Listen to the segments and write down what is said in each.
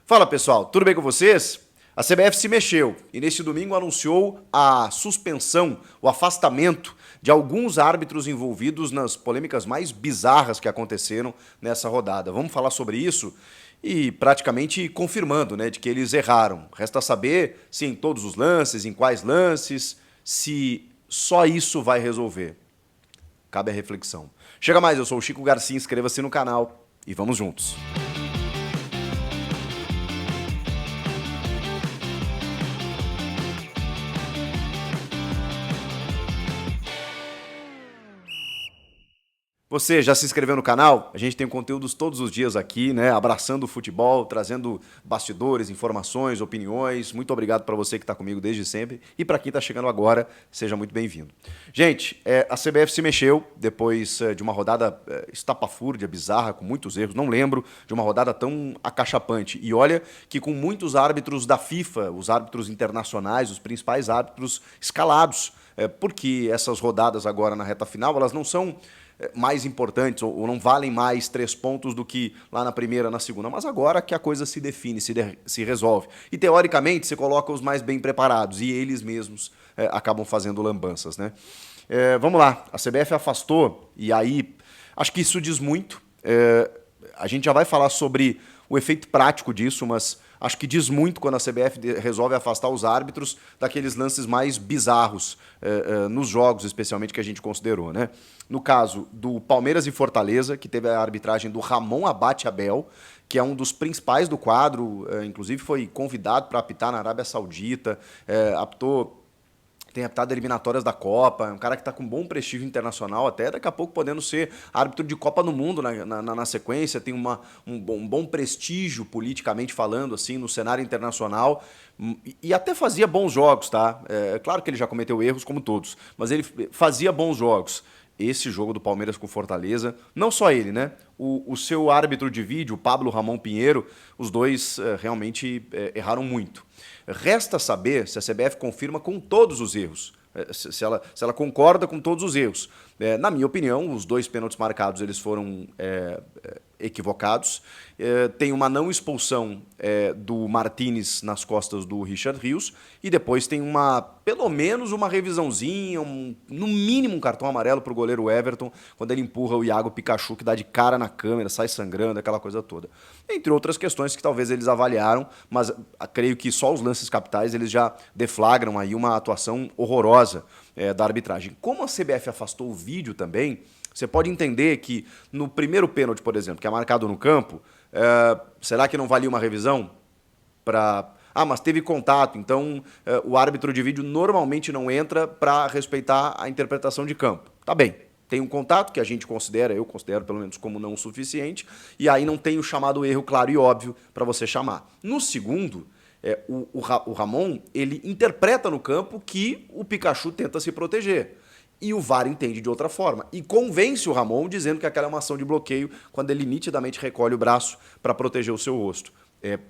Fala pessoal, tudo bem com vocês? A CBF se mexeu e neste domingo anunciou a suspensão, o afastamento de alguns árbitros envolvidos nas polêmicas mais bizarras que aconteceram nessa rodada. Vamos falar sobre isso e praticamente confirmando, né, de que eles erraram. Resta saber se em todos os lances, em quais lances, se só isso vai resolver. Cabe a reflexão. Chega mais, eu sou o Chico Garcia, inscreva-se no canal e vamos juntos. Você já se inscreveu no canal? A gente tem conteúdos todos os dias aqui, né? Abraçando o futebol, trazendo bastidores, informações, opiniões. Muito obrigado para você que está comigo desde sempre. E para quem está chegando agora, seja muito bem-vindo. Gente, a CBF se mexeu depois de uma rodada estapafúrdia, bizarra, com muitos erros. Não lembro de uma rodada tão acachapante. E olha que com muitos árbitros da FIFA, os árbitros internacionais, os principais árbitros escalados. Porque essas rodadas agora na reta final, elas não são mais importantes ou não valem mais 3 pontos do que lá na primeira, na segunda. Mas agora que a coisa se define, se resolve. E teoricamente você coloca os mais bem preparados e eles mesmos acabam fazendo lambanças, né? Vamos lá, a CBF afastou e aí acho que isso diz muito. A gente já vai falar sobre o efeito prático disso, mas acho que diz muito quando a CBF resolve afastar os árbitros daqueles lances mais bizarros nos jogos, especialmente, que a gente considerou, né? No caso do Palmeiras e Fortaleza, que teve a arbitragem do Ramon Abate Abel, que é um dos principais do quadro, inclusive foi convidado para apitar na Arábia Saudita, tem apitado eliminatórias da Copa, é um cara que está com bom prestígio internacional, até daqui a pouco podendo ser árbitro de Copa do Mundo na sequência, tem um bom prestígio politicamente falando, assim, no cenário internacional, e até fazia bons jogos, tá? Claro que ele já cometeu erros, como todos, mas ele fazia bons jogos. Esse jogo do Palmeiras com Fortaleza, não só ele, né? O seu árbitro de vídeo, o Pablo Ramon Pinheiro, os dois realmente erraram muito. Resta saber se a CBF confirma com todos os erros, se ela concorda com todos os erros. Na minha opinião, os 2 pênaltis marcados eles foram equivocados. Tem uma não expulsão do Martínez nas costas do Richard Rios e depois tem pelo menos uma revisãozinha, no mínimo um cartão amarelo para o goleiro Everton, quando ele empurra o Iago Pikachu, que dá de cara na câmera, sai sangrando, aquela coisa toda. Entre outras questões que talvez eles avaliaram, mas creio que só os lances capitais eles já deflagram aí uma atuação horrorosa da arbitragem. Como a CBF afastou o vídeo também, você pode entender que no primeiro pênalti, por exemplo, que é marcado no campo, será que não valia uma revisão? Mas teve contato, então o árbitro de vídeo normalmente não entra para respeitar a interpretação de campo. Tá bem, tem um contato que a gente considera, eu considero pelo menos como não suficiente, e aí não tem o chamado erro claro e óbvio para você chamar. No segundo, o Ramon, ele interpreta no campo que o Pikachu tenta se proteger. E o VAR entende de outra forma. E convence o Ramon dizendo que aquela é uma ação de bloqueio quando ele nitidamente recolhe o braço para proteger o seu rosto.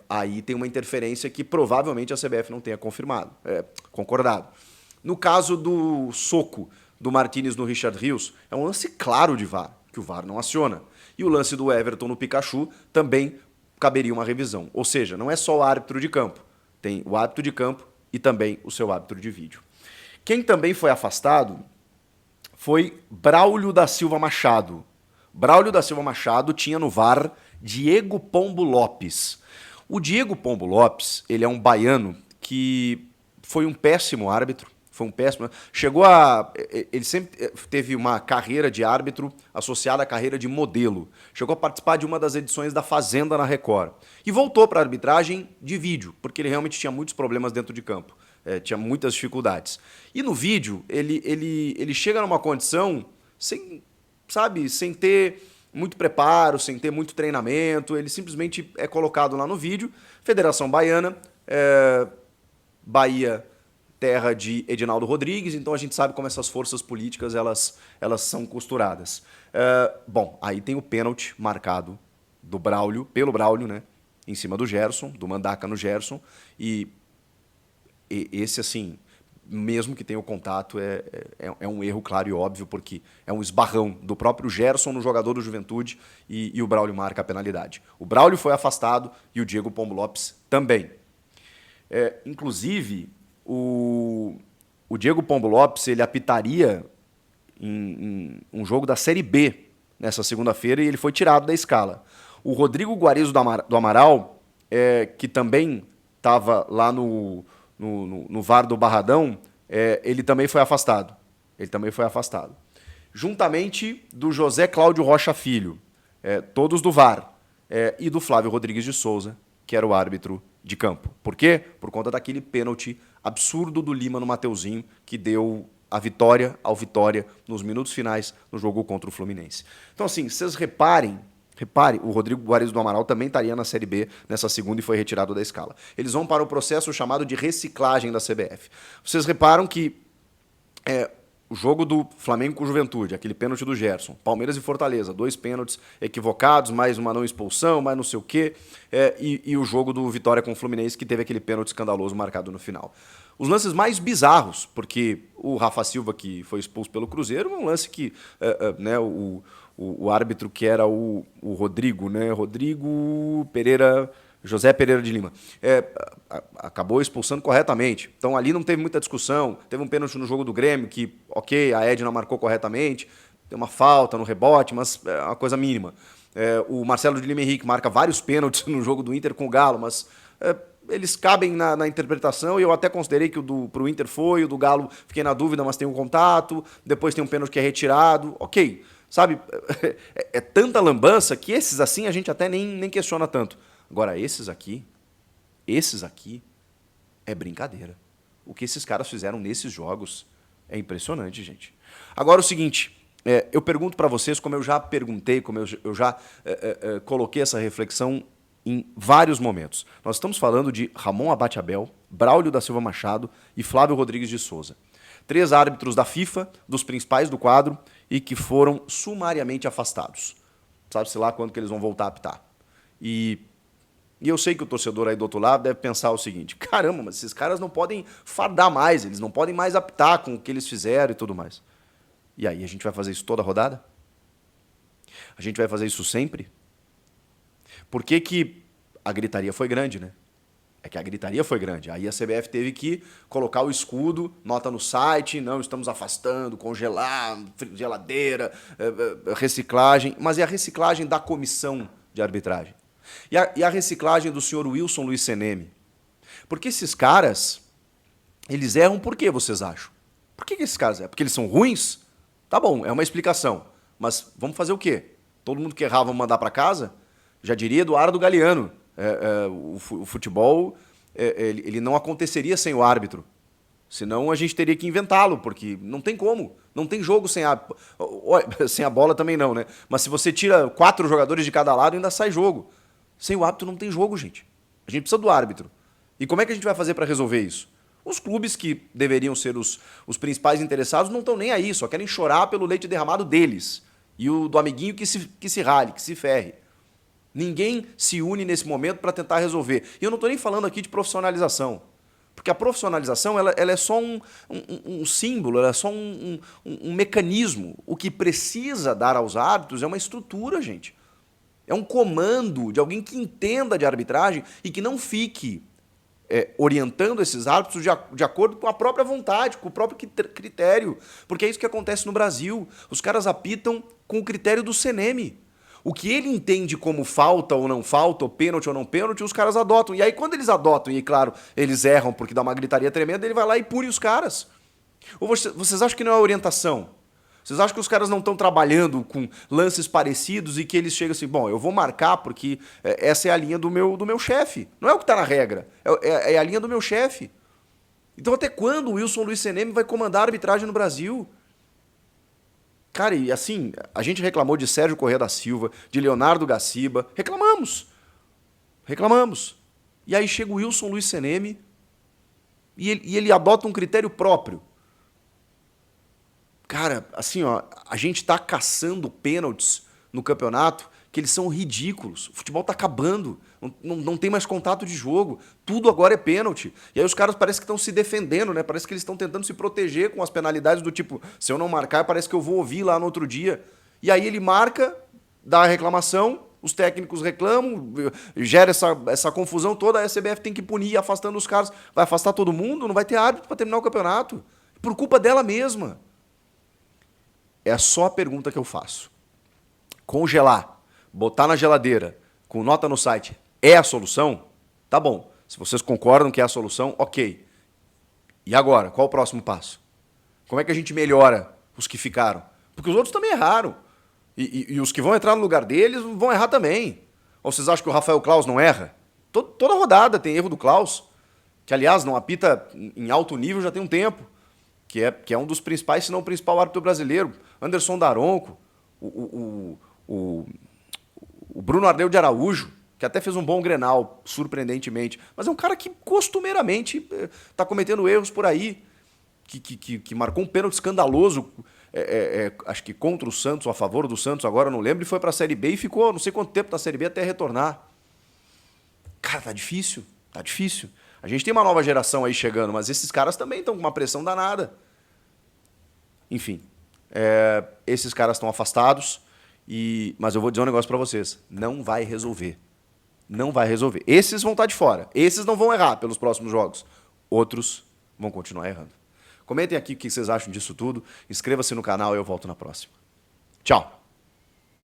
Aí tem uma interferência que provavelmente a CBF não tenha concordado. No caso do soco do Martínez no Richard Rios, é um lance claro de VAR, que o VAR não aciona. E o lance do Everton no Pikachu também caberia uma revisão. Ou seja, não é só o árbitro de campo. Tem o árbitro de campo e também o seu árbitro de vídeo. Quem também foi afastado foi Braulio da Silva Machado. Braulio da Silva Machado tinha no VAR Diego Pombo Lopes. O Diego Pombo Lopes, ele é um baiano que foi um péssimo árbitro, ele sempre teve uma carreira de árbitro associada à carreira de modelo. Chegou a participar de uma das edições da Fazenda na Record. E voltou para a arbitragem de vídeo, porque ele realmente tinha muitos problemas dentro de campo. Tinha muitas dificuldades. E no vídeo, ele chega numa condição sem ter muito preparo, sem ter muito treinamento, ele simplesmente é colocado lá no vídeo. Federação Baiana, Bahia, terra de Edinaldo Rodrigues, então a gente sabe como essas forças políticas elas são costuradas. Aí tem o pênalti marcado pelo Braulio, né, em cima do Gerson, do Mandaca no Gerson, e esse, assim, mesmo que tenha o contato, é um erro claro e óbvio, porque é um esbarrão do próprio Gerson no jogador do Juventude e o Braulio marca a penalidade. O Braulio foi afastado e o Diego Pombo Lopes também. Inclusive, o Diego Pombo Lopes ele apitaria em um jogo da Série B nessa segunda-feira e ele foi tirado da escala. O Rodrigo Guarizo do Amaral, que também estava lá no VAR do Barradão, ele também foi afastado. Juntamente do José Cláudio Rocha Filho, todos do VAR, e do Flávio Rodrigues de Souza, que era o árbitro de campo. Por quê? Por conta daquele pênalti absurdo do Lima no Mateuzinho, que deu a vitória ao Vitória nos minutos finais no jogo contra o Fluminense. Então, assim, vocês reparem, o Rodrigo Guarizo do Amaral também estaria na Série B nessa segunda e foi retirado da escala. Eles vão para o processo chamado de reciclagem da CBF. Vocês reparam que o jogo do Flamengo com Juventude, aquele pênalti do Gerson, Palmeiras e Fortaleza, 2 pênaltis equivocados, mais uma não expulsão, mais não sei o quê, e o jogo do Vitória com o Fluminense, que teve aquele pênalti escandaloso marcado no final. Os lances mais bizarros, porque o Rafa Silva, que foi expulso pelo Cruzeiro, um lance que o árbitro que era o Rodrigo, né? José Pereira de Lima, acabou expulsando corretamente. Então ali não teve muita discussão. Teve um pênalti no jogo do Grêmio que, ok, a Edna marcou corretamente, tem uma falta no rebote, mas é uma coisa mínima. O Marcelo de Lima Henrique marca vários pênaltis no jogo do Inter com o Galo, mas eles cabem na interpretação, e eu até considerei que pro Inter foi, o do Galo fiquei na dúvida, mas tem um contato, depois tem um pênalti que é retirado, ok. Sabe, é tanta lambança que esses assim a gente até nem questiona tanto. Agora, esses aqui é brincadeira. O que esses caras fizeram nesses jogos é impressionante, gente. Agora, o seguinte, eu pergunto para vocês, como eu já perguntei, como eu já coloquei essa reflexão em vários momentos. Nós estamos falando de Ramon Abate Abel, Braulio da Silva Machado e Flávio Rodrigues de Souza. 3 árbitros da FIFA, dos principais do quadro, e que foram sumariamente afastados. Sabe-se lá quando que eles vão voltar a apitar. E eu sei que o torcedor aí do outro lado deve pensar o seguinte: caramba, mas esses caras não podem fardar mais, eles não podem mais apitar com o que eles fizeram e tudo mais. E aí, a gente vai fazer isso toda a rodada? A gente vai fazer isso sempre? Por que a gritaria foi grande, né? É que a gritaria foi grande. Aí a CBF teve que colocar o escudo, nota no site, não, estamos afastando, congelar, geladeira, reciclagem. Mas e a reciclagem da comissão de arbitragem? E a reciclagem do senhor Wilson Luiz Seneme? Porque esses caras, eles erram por quê, vocês acham? Por que esses caras erram? Porque eles são ruins? Tá bom, é uma explicação. Mas vamos fazer o quê? Todo mundo que errar vamos mandar para casa? Já diria Eduardo Galeano. O futebol ele não aconteceria sem o árbitro. Senão a gente teria que inventá-lo, porque não tem como. Não tem jogo sem a bola também não, né? Mas se você tira 4 jogadores de cada lado, ainda sai jogo. Sem o árbitro não tem jogo, gente. A gente precisa do árbitro. E como é que a gente vai fazer para resolver isso? Os clubes que deveriam ser os principais interessados não estão nem aí, só querem chorar pelo leite derramado deles. E o do amiguinho que se rale, que se ferre. Ninguém se une nesse momento para tentar resolver. E eu não estou nem falando aqui de profissionalização. Porque a profissionalização ela é só um símbolo, ela é só um mecanismo. O que precisa dar aos árbitros é uma estrutura, gente. É um comando de alguém que entenda de arbitragem e que não fique orientando esses árbitros de acordo com a própria vontade, com o próprio critério. Porque é isso que acontece no Brasil. Os caras apitam com o critério do CNM. O que ele entende como falta ou não falta, ou pênalti ou não pênalti, os caras adotam. E aí, quando eles adotam, e claro, eles erram porque dá uma gritaria tremenda, ele vai lá e pune os caras. Ou vocês acham que não é orientação? Vocês acham que os caras não estão trabalhando com lances parecidos e que eles chegam assim, bom, eu vou marcar porque essa é a linha do meu chefe. Não é o que está na regra, é a linha do meu chefe. Então até quando o Wilson Luiz Seneme vai comandar a arbitragem no Brasil? Cara, e assim, a gente reclamou de Sérgio Corrêa da Silva, de Leonardo Gaciba, reclamamos. E aí chega o Wilson Luiz Seneme e ele adota um critério próprio. Cara, assim, ó, a gente tá caçando pênaltis no campeonato que eles são ridículos. O futebol tá acabando, não tem mais contato de jogo, tudo agora é pênalti. E aí os caras parece que estão se defendendo, né? Parece que eles estão tentando se proteger com as penalidades do tipo, se eu não marcar, parece que eu vou ouvir lá no outro dia. E aí ele marca, dá a reclamação, os técnicos reclamam, gera essa confusão toda, a CBF tem que punir, afastando os caras. Vai afastar todo mundo? Não vai ter árbitro para terminar o campeonato. Por culpa dela mesma. É só a pergunta que eu faço. Congelar, botar na geladeira, com nota no site, é a solução? Tá bom. Se vocês concordam que é a solução, ok. E agora? Qual o próximo passo? Como é que a gente melhora os que ficaram? Porque os outros também erraram. E os que vão entrar no lugar deles vão errar também. Ou vocês acham que o Rafael Claus não erra? Toda rodada tem erro do Claus, que, aliás, não apita em alto nível já tem um tempo, que é um dos principais, se não o principal árbitro brasileiro. Anderson Daronco, o Bruno Ardeu de Araújo, que até fez um bom Grenal, surpreendentemente. Mas é um cara que costumeiramente está cometendo erros por aí, que marcou um pênalti escandaloso, acho que contra o Santos, ou a favor do Santos, agora não lembro, e foi para a Série B e ficou não sei quanto tempo na Série B até retornar. Cara, tá difícil, tá difícil. A gente tem uma nova geração aí chegando, mas esses caras também estão com uma pressão danada. Enfim, esses caras estão afastados, mas eu vou dizer um negócio para vocês, não vai resolver. Não vai resolver. Esses vão estar de fora, esses não vão errar pelos próximos jogos, outros vão continuar errando. Comentem aqui o que vocês acham disso tudo, inscreva-se no canal e eu volto na próxima. Tchau!